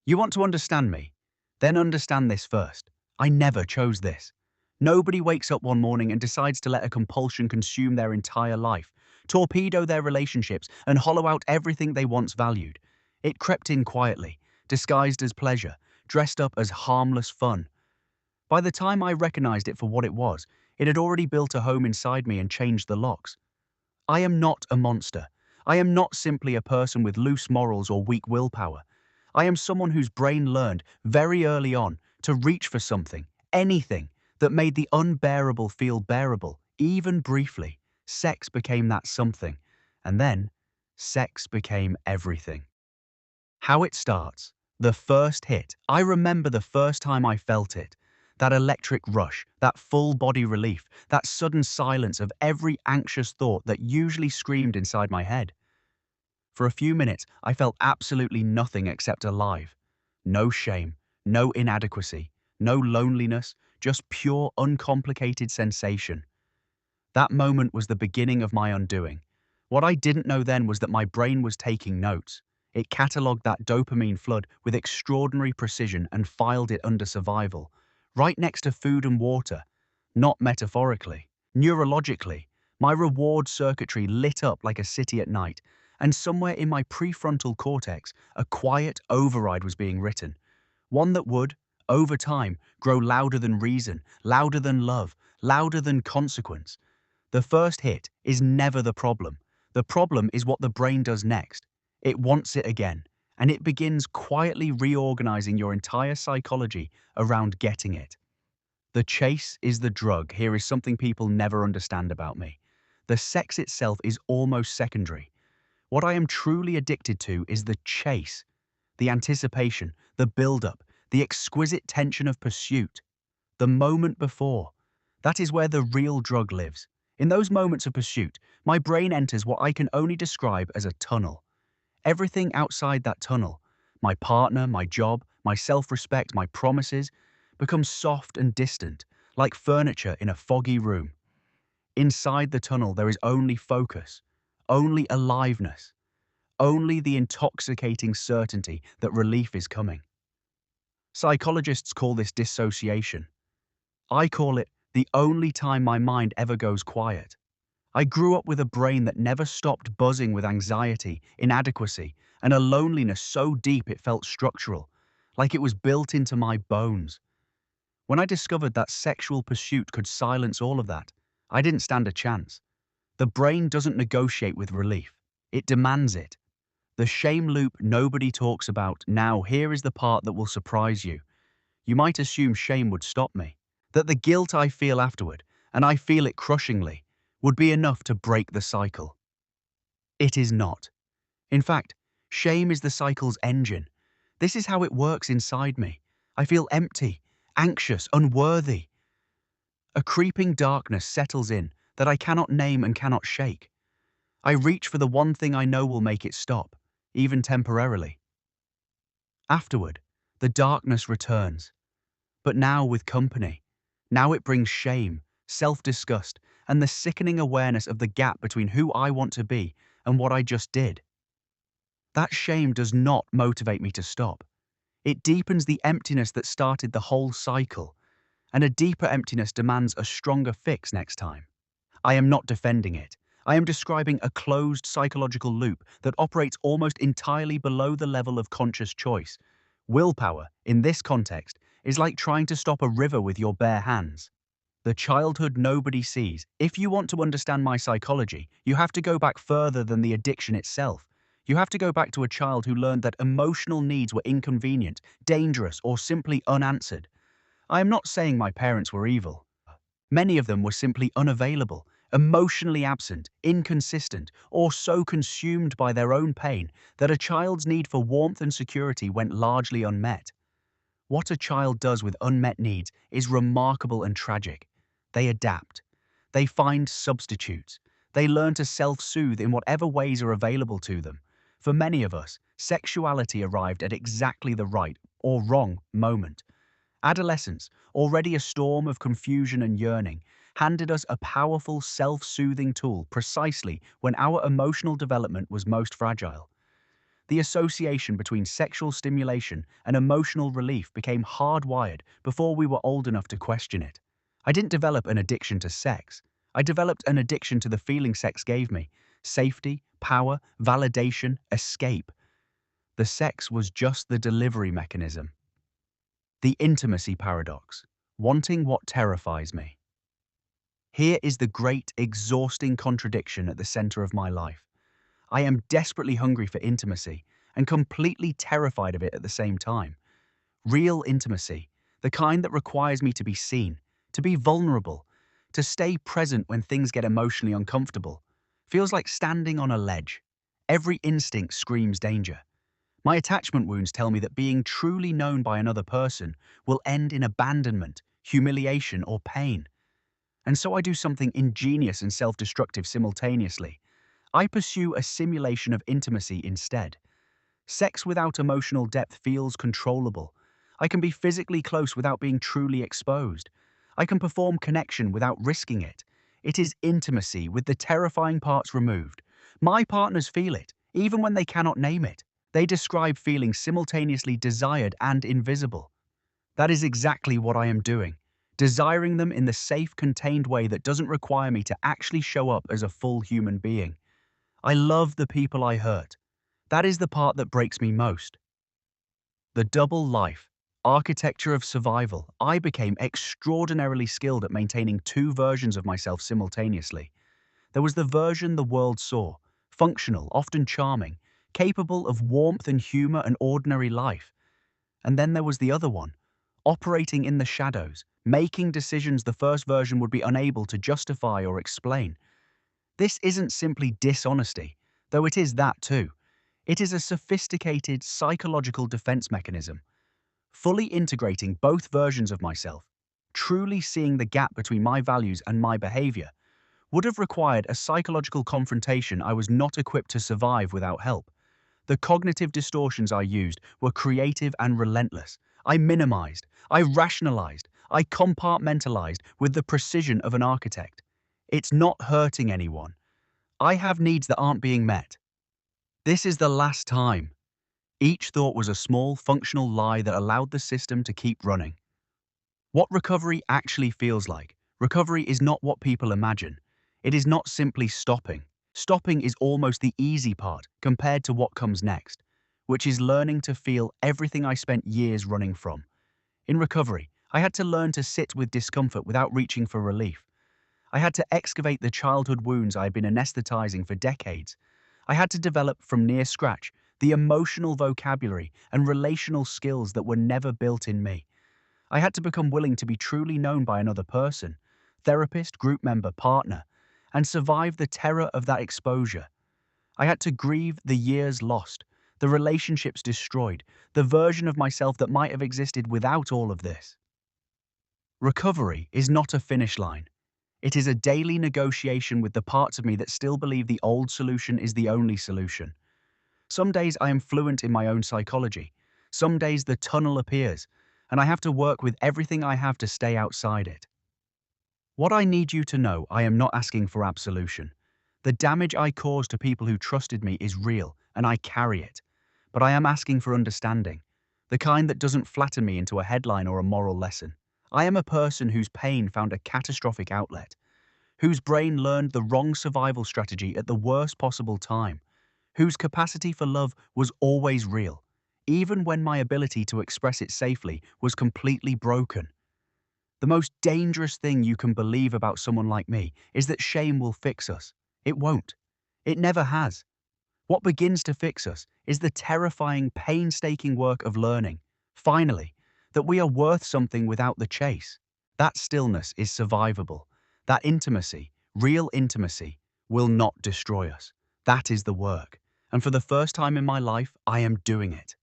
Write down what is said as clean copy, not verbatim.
You want to understand me? Then understand this first. I never chose this. Nobody wakes up one morning and decides to let a compulsion consume their entire life, torpedo their relationships, and hollow out everything they once valued. It crept in quietly, disguised as pleasure, dressed up as harmless fun. By the time I recognized it for what it was, it had already built a home inside me and changed the locks. I am not a monster. I am not simply a person with loose morals or weak willpower. I am someone whose brain learned very early on to reach for something, anything, that made the unbearable feel bearable, even briefly. Sex became that something. And then, sex became everything. How it starts. The first hit. I remember the first time I felt it. That electric rush, that full body relief, that sudden silence of every anxious thought that usually screamed inside my head. For a few minutes, I felt absolutely nothing except alive. No shame, no inadequacy, no loneliness, just pure, uncomplicated sensation. That moment was the beginning of my undoing. What I didn't know then was that my brain was taking notes. It catalogued that dopamine flood with extraordinary precision and filed it under survival, right next to food and water, not metaphorically. Neurologically, my reward circuitry lit up like a city at night, and somewhere in my prefrontal cortex, a quiet override was being written. One that would, over time, grow louder than reason, louder than love, louder than consequence. The first hit is never the problem. The problem is what the brain does next. It wants it again, and it begins quietly reorganizing your entire psychology around getting it. The chase is the drug. Here is something people never understand about me. The sex itself is almost secondary. What I am truly addicted to is the chase, the anticipation, the build-up, the exquisite tension of pursuit. The moment before. That is where the real drug lives. In those moments of pursuit, my brain enters what I can only describe as a tunnel. Everything outside that tunnel, my partner, my job, my self-respect, my promises, becomes soft and distant, like furniture in a foggy room. Inside the tunnel, there is only focus, only aliveness, only the intoxicating certainty that relief is coming. Psychologists call this dissociation. I call it the only time my mind ever goes quiet. I grew up with a brain that never stopped buzzing with anxiety, inadequacy, and a loneliness so deep it felt structural, like it was built into my bones. When I discovered that sexual pursuit could silence all of that, I didn't stand a chance. The brain doesn't negotiate with relief. It demands it. The shame loop nobody talks about. Now, here is the part that will surprise you. You might assume shame would stop me, that the guilt I feel afterward, and I feel it crushingly, would be enough to break the cycle. It is not. In fact, shame is the cycle's engine. This is how it works inside me. I feel empty, anxious, unworthy. A creeping darkness settles in that I cannot name and cannot shake. I reach for the one thing I know will make it stop, even temporarily. Afterward, the darkness returns, but now with company. Now it brings shame, self-disgust, and the sickening awareness of the gap between who I want to be and what I just did. That shame does not motivate me to stop. It deepens the emptiness that started the whole cycle, and a deeper emptiness demands a stronger fix next time. I am not defending it. I am describing a closed psychological loop that operates almost entirely below the level of conscious choice. Willpower, in this context, is like trying to stop a river with your bare hands. The childhood nobody sees. If you want to understand my psychology, you have to go back further than the addiction itself. You have to go back to a child who learned that emotional needs were inconvenient, dangerous, or simply unanswered. I am not saying my parents were evil. Many of them were simply unavailable, emotionally absent, inconsistent, or so consumed by their own pain that a child's need for warmth and security went largely unmet. What a child does with unmet needs is remarkable and tragic. They adapt. They find substitutes. They learn to self-soothe in whatever ways are available to them. For many of us, sexuality arrived at exactly the right or wrong moment. Adolescence, already a storm of confusion and yearning, handed us a powerful self-soothing tool precisely when our emotional development was most fragile. The association between sexual stimulation and emotional relief became hardwired before we were old enough to question it. I didn't develop an addiction to sex. I developed an addiction to the feeling sex gave me: safety, power, validation, escape. The sex was just the delivery mechanism. The intimacy paradox: wanting what terrifies me. Here is the great, exhausting contradiction at the center of my life. I am desperately hungry for intimacy and completely terrified of it at the same time. Real intimacy, the kind that requires me to be seen, to be vulnerable, to stay present when things get emotionally uncomfortable, feels like standing on a ledge. Every instinct screams danger. My attachment wounds tell me that being truly known by another person will end in abandonment, humiliation, or pain. And so I do something ingenious and self-destructive simultaneously. I pursue a simulation of intimacy instead. Sex without emotional depth feels controllable. I can be physically close without being truly exposed. I can perform connection without risking it. It is intimacy with the terrifying parts removed. My partners feel it, even when they cannot name it. They describe feeling simultaneously desired and invisible. That is exactly what I am doing, desiring them in the safe, contained way that doesn't require me to actually show up as a full human being. I love the people I hurt. That is the part that breaks me most. The double life, architecture of survival. I became extraordinarily skilled at maintaining two versions of myself simultaneously. There was the version the world saw, functional, often charming, capable of warmth and humor and ordinary life. And then there was the other one, operating in the shadows, making decisions the first version would be unable to justify or explain. This isn't simply dishonesty, though it is that too. It is a sophisticated psychological defense mechanism, fully integrating both versions of myself. Truly seeing the gap between my values and my behavior would have required a psychological confrontation I was not equipped to survive without help. The cognitive distortions I used were creative and relentless. I minimized, I rationalized, I compartmentalized with the precision of an architect. It's not hurting anyone. I have needs that aren't being met. This is the last time. Each thought was a small, functional lie that allowed the system to keep running. What recovery actually feels like. Recovery is not what people imagine. It is not simply stopping. Stopping is almost the easy part compared to what comes next, which is learning to feel everything I spent years running from. In recovery, I had to learn to sit with discomfort without reaching for relief. I had to excavate the childhood wounds I had been anesthetizing for decades. I had to develop from near scratch the emotional vocabulary and relational skills that were never built in me. I had to become willing to be truly known by another person, therapist, group member, partner, and survive the terror of that exposure. I had to grieve the years lost, the relationships destroyed, the version of myself that might have existed without all of this. Recovery is not a finish line. It is a daily negotiation with the parts of me that still believe the old solution is the only solution. Some days I am fluent in my own psychology. Some days the tunnel appears, and I have to work with everything I have to stay outside it. What I need you to know, I am not asking for absolution. The damage I caused to people who trusted me is real, and I carry it. But I am asking for understanding, the kind that doesn't flatten me into a headline or a moral lesson. I am a person whose pain found a catastrophic outlet, whose brain learned the wrong survival strategy at the worst possible time, whose capacity for love was always real, even when my ability to express it safely was completely broken. The most dangerous thing you can believe about someone like me is that shame will fix us. It won't. It never has. What begins to fix us is the terrifying, painstaking work of learning, finally, that we are worth something without the chase. That stillness is survivable. That intimacy, real intimacy, will not destroy us. That is the work. And for the first time in my life, I am doing it.